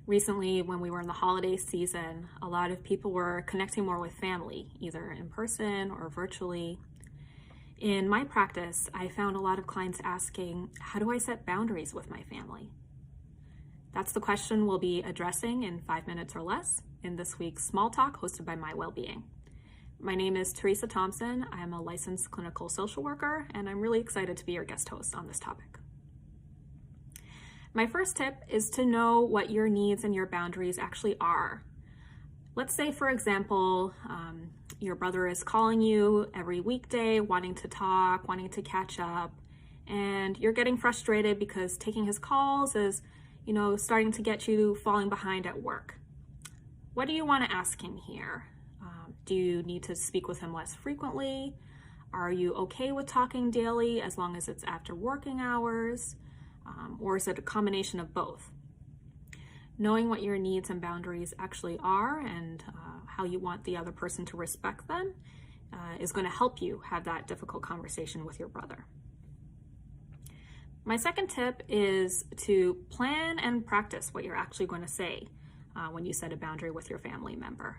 Recently, when we were in the holiday season, a lot of people were connecting more with family, either in person or virtually. In my practice, I found a lot of clients asking, how do I set boundaries with my family? That's the question we'll be addressing in 5 minutes or less in this week's Small Talk hosted by My Wellbeing. My name is Teresa Thompson. I'm a licensed clinical social worker, and I'm really excited to be your guest host on this topic. My first tip is to know what your needs and your boundaries actually are. Let's say, for example, your brother is calling you every weekday, wanting to talk, wanting to catch up, and you're getting frustrated because taking his calls is, starting to get you falling behind at work. What do you want to ask him here? Do you need to speak with him less frequently? Are you okay with talking daily as long as it's after working hours? Or is it a combination of both? Knowing what your needs and boundaries actually are and how you want the other person to respect them is going to help you have that difficult conversation with your brother. My second tip is to plan and practice what you're actually going to say when you set a boundary with your family member.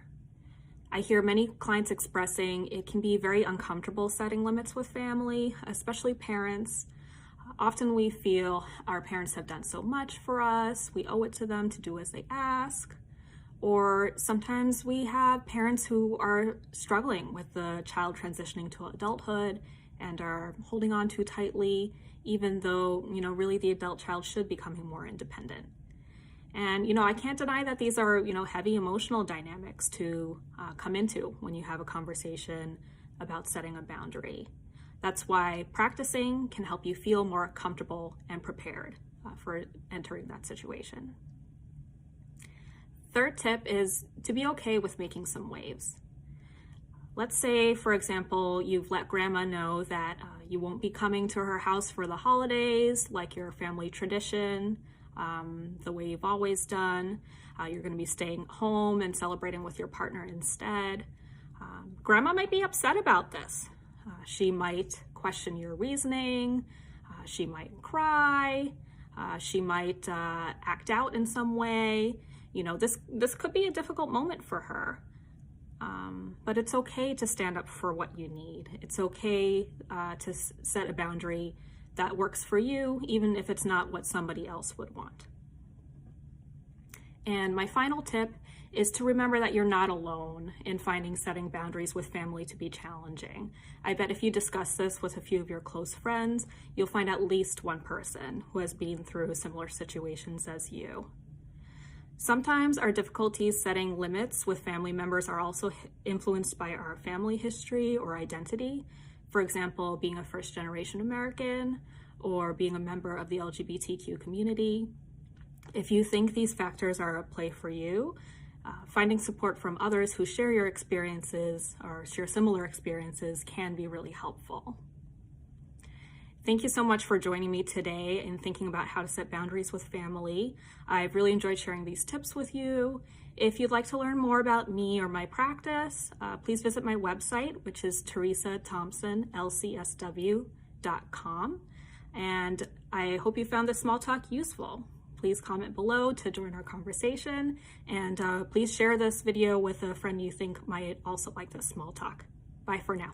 I hear many clients expressing it can be very uncomfortable setting limits with family, especially parents. Often we feel our parents have done so much for us, we owe it to them to do as they ask. Or sometimes we have parents who are struggling with the child transitioning to adulthood and are holding on too tightly, even though, really the adult child should be becoming more independent. And, I can't deny that these are, heavy emotional dynamics to come into when you have a conversation about setting a boundary. That's why practicing can help you feel more comfortable and prepared for entering that situation. Third tip is to be okay with making some waves. Let's say, for example, you've let grandma know that you won't be coming to her house for the holidays like your family tradition, the way you've always done. You're going to be staying home and celebrating with your partner instead. Grandma might be upset about this. She might question your reasoning, she might cry, she might act out in some way. This could be a difficult moment for her, but it's okay to stand up for what you need. It's okay to set a boundary that works for you, even if it's not what somebody else would want. And my final tip is to remember that you're not alone in finding setting boundaries with family to be challenging. I bet if you discuss this with a few of your close friends, you'll find at least one person who has been through similar situations as you. Sometimes our difficulties setting limits with family members are also influenced by our family history or identity. For example, being a first-generation American or being a member of the LGBTQ community. If you think these factors are at play for you, finding support from others who share your experiences or share similar experiences can be really helpful. Thank you so much for joining me today in thinking about how to set boundaries with family. I've really enjoyed sharing these tips with you. If you'd like to learn more about me or my practice, please visit my website, which is teresathompsonlcsw.com. And I hope you found this small talk useful. Please comment below to join our conversation, and please share this video with a friend you think might also like this small talk. Bye for now.